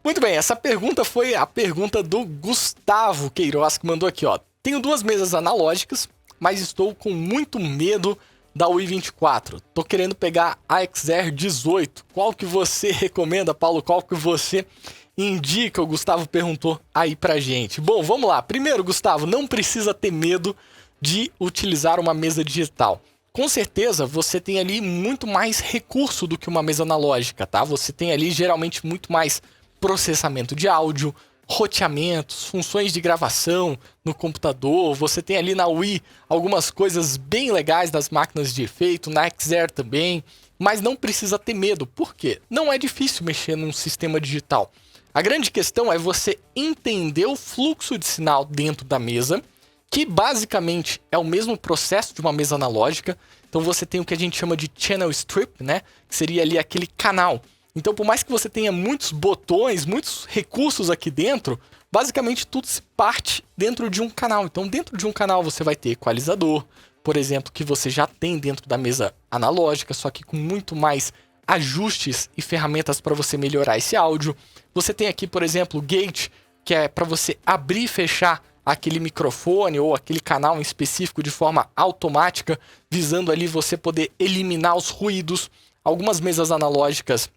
Muito bem, essa pergunta foi a pergunta do Gustavo Queiroz, que mandou aqui, ó. Tenho duas mesas analógicas, mas estou com muito medo da Wii 24. Tô querendo pegar a XR 18. Qual que você recomenda, Paulo? Qual que você indica? O Gustavo perguntou aí pra gente. Bom, vamos lá. Primeiro, Gustavo, não precisa ter medo de utilizar uma mesa digital. Com certeza, você tem ali muito mais recurso do que uma mesa analógica, tá? Você tem ali geralmente muito mais processamento de áudio, roteamentos, funções de gravação no computador. Você tem ali na Wii algumas coisas bem legais das máquinas de efeito, na XR também, mas não precisa ter medo. Por quê? Não é difícil mexer num sistema digital. A grande questão é você entender o fluxo de sinal dentro da mesa, que basicamente é o mesmo processo de uma mesa analógica. Então você tem o que a gente chama de channel strip, né? Que seria ali aquele canal. Então, por mais que você tenha muitos botões, muitos recursos aqui dentro, basicamente tudo se parte dentro de um canal. Então, dentro de um canal você vai ter equalizador, por exemplo, que você já tem dentro da mesa analógica, só que com muito mais ajustes e ferramentas para você melhorar esse áudio. Você tem aqui, por exemplo, o gate, que é para você abrir e fechar aquele microfone ou aquele canal em específico de forma automática, visando ali você poder eliminar os ruídos. Algumas mesas analógicas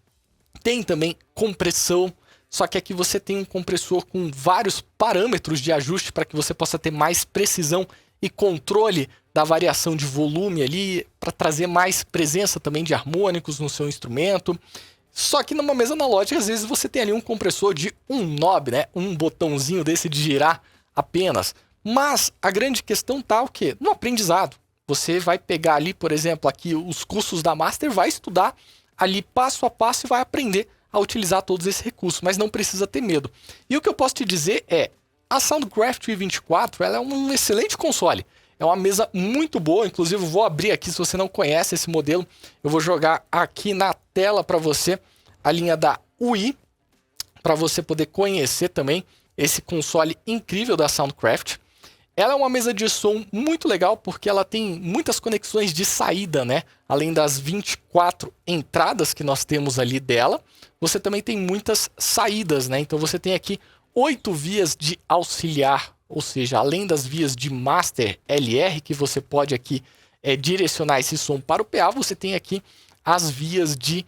tem também compressão, só que aqui você tem um compressor com vários parâmetros de ajuste para que você possa ter mais precisão e controle da variação de volume ali, para trazer mais presença também de harmônicos no seu instrumento. Só que numa mesa analógica, às vezes você tem ali um compressor de um knob, né? Um botãozinho desse de girar apenas. Mas a grande questão tá o quê? No aprendizado. Você vai pegar ali, por exemplo, aqui os cursos da Master, vai estudar ali passo a passo e vai aprender a utilizar todos esses recursos, mas não precisa ter medo. E o que eu posso te dizer é, a Soundcraft V24, ela é um excelente console. É uma mesa muito boa, inclusive eu vou abrir aqui, se você não conhece esse modelo, eu vou jogar aqui na tela para você a linha da Wii, para você poder conhecer também esse console incrível da Soundcraft. Ela é uma mesa de som muito legal porque ela tem muitas conexões de saída, né? Além das 24 entradas que nós temos ali dela, você também tem muitas saídas, né? Então você tem aqui 8 vias de auxiliar, ou seja, além das vias de Master LR, que você pode aqui direcionar esse som para o PA, você tem aqui as vias de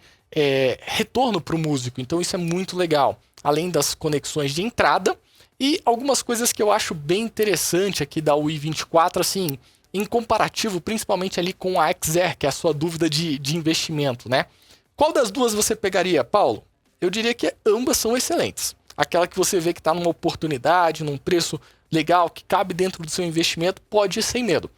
retorno para o músico. Então isso é muito legal. Além das conexões de entrada, e algumas coisas que eu acho bem interessante aqui da Wii 24, assim, em comparativo, principalmente ali com a XR, que é a sua dúvida de investimento, né? Qual das duas você pegaria, Paulo? Eu diria que ambas são excelentes. Aquela que você vê que está numa oportunidade, num preço legal, que cabe dentro do seu investimento, pode ir sem medo.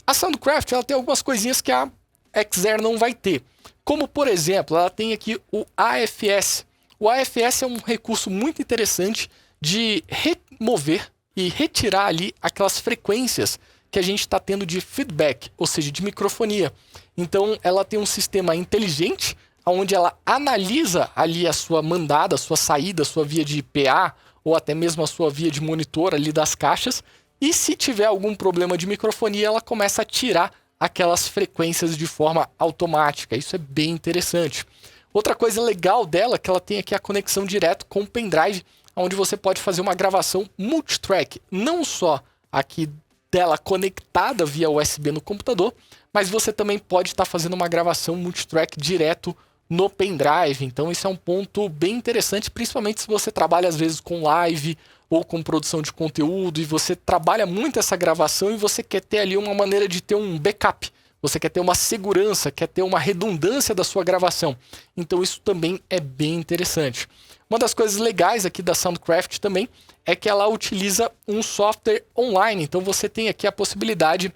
A Soundcraft, ela tem algumas coisinhas que a XR não vai ter. Como, por exemplo, ela tem aqui o AFS. O AFS é um recurso muito interessante de remover e retirar ali aquelas frequências que a gente está tendo de feedback, ou seja, de microfonia. Então, ela tem um sistema inteligente, onde ela analisa ali a sua mandada, a sua saída, a sua via de PA, ou até mesmo a sua via de monitor ali das caixas, e se tiver algum problema de microfonia, ela começa a tirar aquelas frequências de forma automática. Isso é bem interessante. Outra coisa legal dela é que ela tem aqui a conexão direto com o pendrive, onde você pode fazer uma gravação multitrack, não só aqui dela conectada via USB no computador, mas você também pode estar fazendo uma gravação multitrack direto no pendrive. Então isso é um ponto bem interessante, principalmente se você trabalha às vezes com live ou com produção de conteúdo e você trabalha muito essa gravação e você quer ter ali uma maneira de ter um backup. Você quer ter uma segurança, quer ter uma redundância da sua gravação. Então isso também é bem interessante. Uma das coisas legais aqui da Soundcraft também é que ela utiliza um software online. Então você tem aqui a possibilidade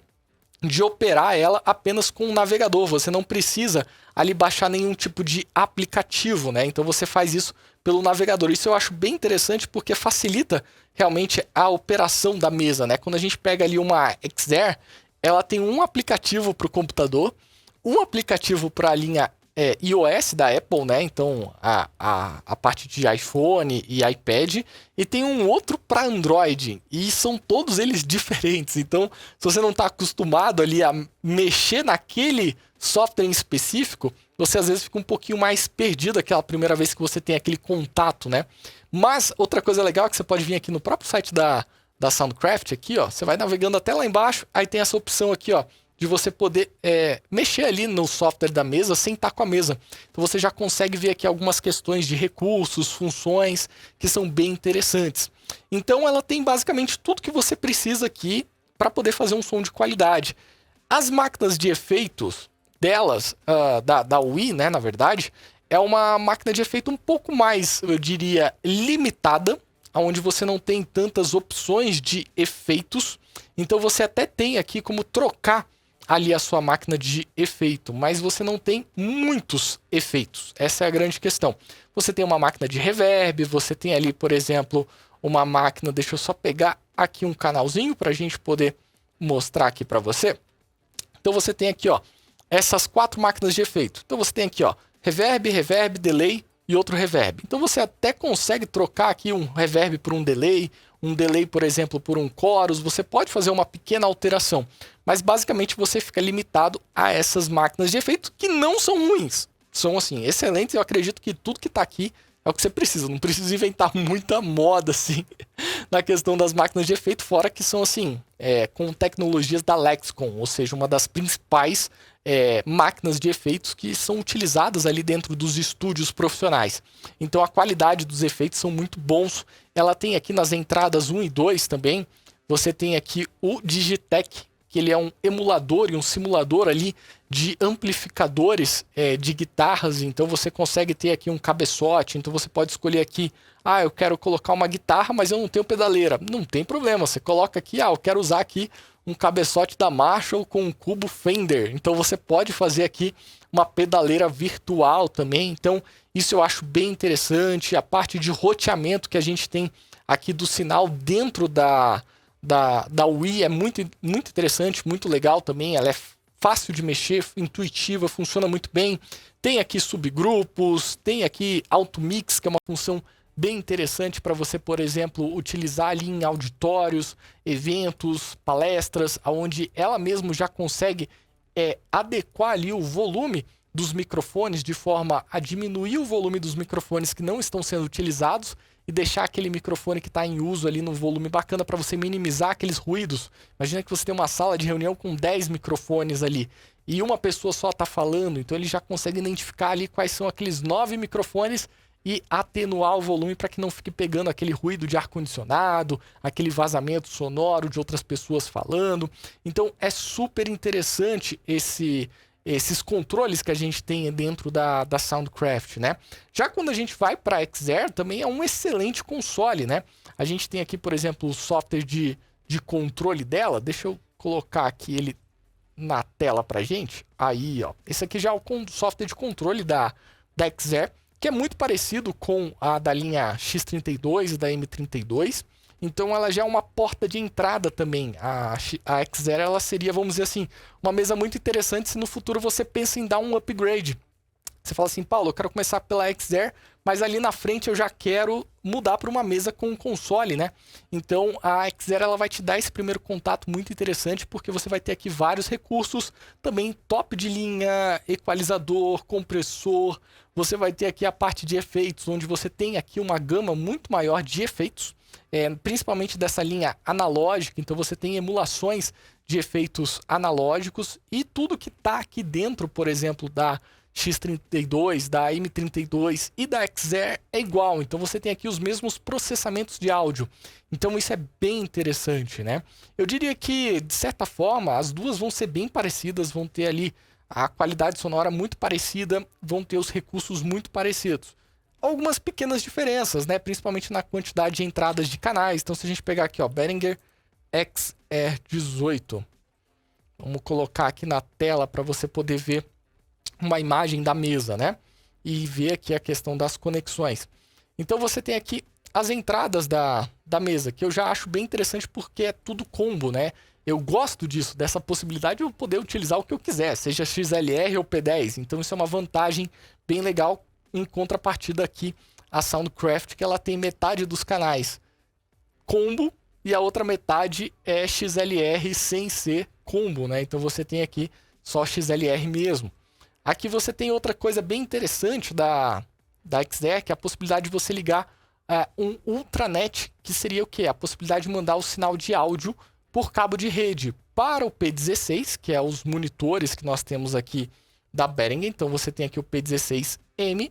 de operar ela apenas com um navegador. Você não precisa ali baixar nenhum tipo de aplicativo, né? Então você faz isso pelo navegador. Isso eu acho bem interessante porque facilita realmente a operação da mesa, né? Quando a gente pega ali uma XR, ela tem um aplicativo para o computador, um aplicativo para a linha iOS da Apple, né? Então a parte de iPhone e iPad, e tem um outro para Android, e são todos eles diferentes. Então, se você não está acostumado ali a mexer naquele software em específico, você às vezes fica um pouquinho mais perdido aquela primeira vez que você tem aquele contato, né? Mas outra coisa legal é que você pode vir aqui no próprio site da Soundcraft, aqui, ó, você vai navegando até lá embaixo, aí tem essa opção aqui, ó, de você poder mexer ali no software da mesa sem estar com a mesa. Então você já consegue ver aqui algumas questões de recursos, funções, que são bem interessantes. Então ela tem basicamente tudo que você precisa aqui para poder fazer um som de qualidade. As máquinas de efeitos delas, da Wii, né, na verdade, é uma máquina de efeito um pouco mais, eu diria, limitada, onde você não tem tantas opções de efeitos. Então você até tem aqui como trocar ali a sua máquina de efeito, mas você não tem muitos efeitos. Essa é a grande questão. Você tem uma máquina de reverb, você tem ali, por exemplo, uma máquina... Deixa eu só pegar aqui um canalzinho para a gente poder mostrar aqui para você. Então você tem aqui, ó, essas 4 máquinas de efeito. Então você tem aqui, ó, reverb, reverb, delay e outro reverb. Então você até consegue trocar aqui um reverb por um delay, por exemplo, por um chorus. Você pode fazer uma pequena alteração, mas basicamente você fica limitado a essas máquinas de efeito que não são ruins. São, assim, excelentes. Eu acredito que tudo que está aqui é o que você precisa. Não precisa inventar muita moda, assim, na questão das máquinas de efeito, fora que são, assim, com tecnologias da Lexicon, ou seja, uma das principais máquinas de efeitos que são utilizadas ali dentro dos estúdios profissionais. Então a qualidade dos efeitos são muito bons. Ela tem aqui nas entradas 1 e 2 também, você tem aqui o Digitech, que ele é um emulador e um simulador ali de amplificadores de guitarras. Então você consegue ter aqui um cabeçote, então você pode escolher aqui, eu quero colocar uma guitarra, mas eu não tenho pedaleira. Não tem problema, você coloca aqui, eu quero usar aqui um cabeçote da Marshall com um cubo Fender. Então você pode fazer aqui uma pedaleira virtual também. Então isso eu acho bem interessante. A parte de roteamento que a gente tem aqui do sinal dentro da Wii é muito interessante, muito legal também. Ela é fácil de mexer, intuitiva, funciona muito bem. Tem aqui subgrupos, tem aqui Auto Mix, que é uma função bem interessante para você, por exemplo, utilizar ali em auditórios, eventos, palestras, onde ela mesmo já consegue adequar ali o volume dos microfones de forma a diminuir o volume dos microfones que não estão sendo utilizados e deixar aquele microfone que está em uso ali no volume bacana para você minimizar aqueles ruídos. Imagina que você tem uma sala de reunião com 10 microfones ali e uma pessoa só está falando, então ele já consegue identificar ali quais são aqueles 9 microfones e atenuar o volume para que não fique pegando aquele ruído de ar-condicionado, aquele vazamento sonoro de outras pessoas falando. Então é super interessante esses controles que a gente tem dentro da Soundcraft, né? Já quando a gente vai para a XR, também é um excelente console, né? A gente tem aqui, por exemplo, o software de controle dela. Deixa eu colocar aqui ele na tela pra gente. Aí, ó. Esse aqui já é o software de controle da XR, que é muito parecido com a da linha X32 e da M32. Então ela já é uma porta de entrada também. A XR, ela seria, vamos dizer assim, uma mesa muito interessante se no futuro você pensa em dar um upgrade. Você fala assim, Paulo, eu quero começar pela XR, mas ali na frente eu já quero mudar para uma mesa com um console, né? Então a XR, ela vai te dar esse primeiro contato muito interessante, porque você vai ter aqui vários recursos, também top de linha, equalizador, compressor. Você vai ter aqui a parte de efeitos, onde você tem aqui uma gama muito maior de efeitos, principalmente dessa linha analógica. Então você tem emulações de efeitos analógicos e tudo que está aqui dentro, por exemplo, da X32, da M32 e da XR é igual. Então você tem aqui os mesmos processamentos de áudio. Então isso é bem interessante, né? Eu diria que, de certa forma, as duas vão ser bem parecidas, vão ter ali a qualidade sonora muito parecida, vão ter os recursos muito parecidos. Algumas pequenas diferenças, né? Principalmente na quantidade de entradas de canais. Então se a gente pegar aqui, ó, Behringer XR18. Vamos colocar aqui na tela para você poder ver uma imagem da mesa, né? E ver aqui a questão das conexões. Então você tem aqui as entradas da mesa, que eu já acho bem interessante porque é tudo combo, né? Eu gosto disso, dessa possibilidade de eu poder utilizar o que eu quiser, seja XLR ou P10. Então isso é uma vantagem bem legal. Em contrapartida aqui, a Soundcraft, que ela tem metade dos canais combo e a outra metade é XLR sem ser combo, né? Então você tem aqui só XLR mesmo. Aqui você tem outra coisa bem interessante da XR, que é a possibilidade de você ligar um Ultranet, que seria o quê? A possibilidade de mandar o sinal de áudio por cabo de rede para o P16, que é os monitores que nós temos aqui da Behringer. Então você tem aqui o P16M,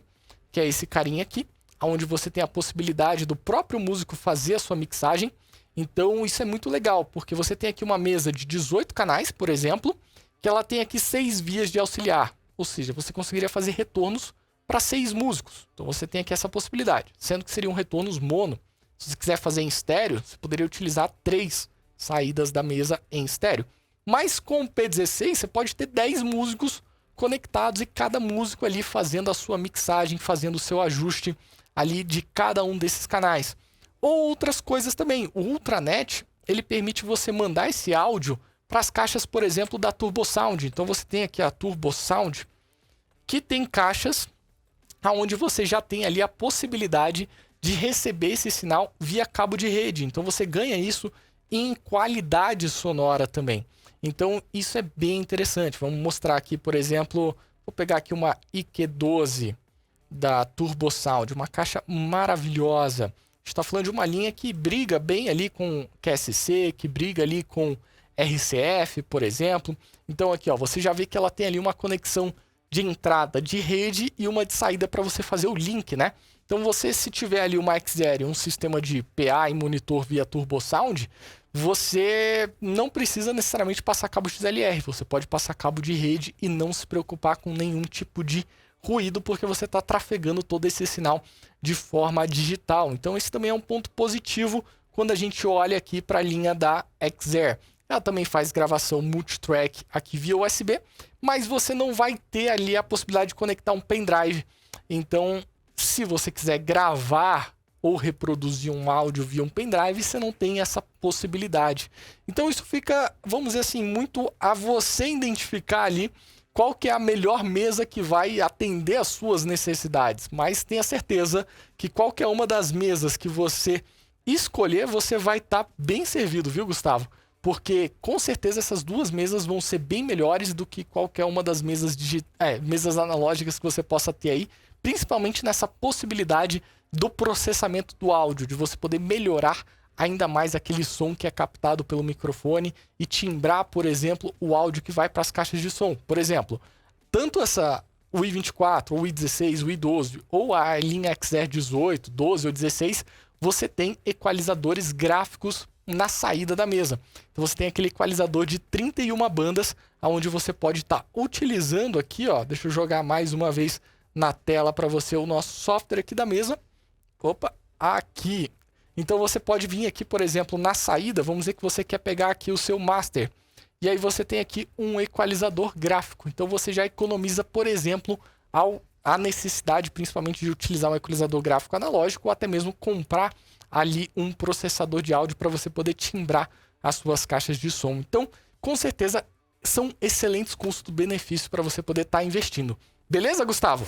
que é esse carinha aqui, onde você tem a possibilidade do próprio músico fazer a sua mixagem. Então isso é muito legal, porque você tem aqui uma mesa de 18 canais, por exemplo, que ela tem aqui 6 vias de auxiliar. Ou seja, você conseguiria fazer retornos para 6 músicos. Então você tem aqui essa possibilidade, sendo que seriam retornos mono. Se você quiser fazer em estéreo, você poderia utilizar 3 saídas da mesa em estéreo. Mas com o P16 você pode ter 10 músicos conectados e cada músico ali fazendo a sua mixagem, fazendo o seu ajuste ali de cada um desses canais. Ou outras coisas também. O Ultranet, ele permite você mandar esse áudio para as caixas, por exemplo, da Turbo Sound. Então você tem aqui a Turbo Sound, que tem caixas onde você já tem ali a possibilidade de receber esse sinal via cabo de rede. Então você ganha isso em qualidade sonora também. Então isso é bem interessante. Vamos mostrar aqui, por exemplo, vou pegar aqui uma IQ12 da Turbo Sound, uma caixa maravilhosa. A gente está falando de uma linha que briga bem ali com QSC, que briga ali com RCF, por exemplo. Então aqui, ó, você já vê que ela tem ali uma conexão de entrada de rede e uma de saída para você fazer o link, né? Então você, se tiver ali uma X-Zero, um sistema de PA e monitor via Turbo Sound, você não precisa necessariamente passar cabo XLR. Você pode passar cabo de rede e não se preocupar com nenhum tipo de ruído, porque você está trafegando todo esse sinal de forma digital. Então esse também é um ponto positivo quando a gente olha aqui para a linha da X-Zero. Ela também faz gravação multitrack aqui via USB, mas você não vai ter ali a possibilidade de conectar um pendrive. Então, se você quiser gravar ou reproduzir um áudio via um pendrive, você não tem essa possibilidade. Então isso fica, vamos dizer assim, muito a você identificar ali qual que é a melhor mesa que vai atender às suas necessidades. Mas tenha certeza que qualquer uma das mesas que você escolher, você vai estar bem servido, viu, Gustavo? Porque com certeza essas duas mesas vão ser bem melhores do que qualquer uma das mesas, mesas analógicas que você possa ter aí, principalmente nessa possibilidade do processamento do áudio, de você poder melhorar ainda mais aquele som que é captado pelo microfone e timbrar, por exemplo, o áudio que vai para as caixas de som. Por exemplo, tanto o i24, o i16, o i12 ou a linha XR18, 12 ou 16, você tem equalizadores gráficos na saída da mesa. Então você tem aquele equalizador de 31 bandas, onde você pode estar utilizando aqui, ó, deixa eu jogar mais uma vez na tela para você o nosso software aqui da mesa. Opa, aqui. Então você pode vir aqui, por exemplo, na saída, vamos dizer que você quer pegar aqui o seu master. E aí você tem aqui um equalizador gráfico. Então você já economiza, por exemplo, a necessidade principalmente de utilizar um equalizador gráfico analógico ou até mesmo comprar ali um processador de áudio para você poder timbrar as suas caixas de som. Então, com certeza, são excelentes custo-benefício para você poder estar investindo. Beleza, Gustavo?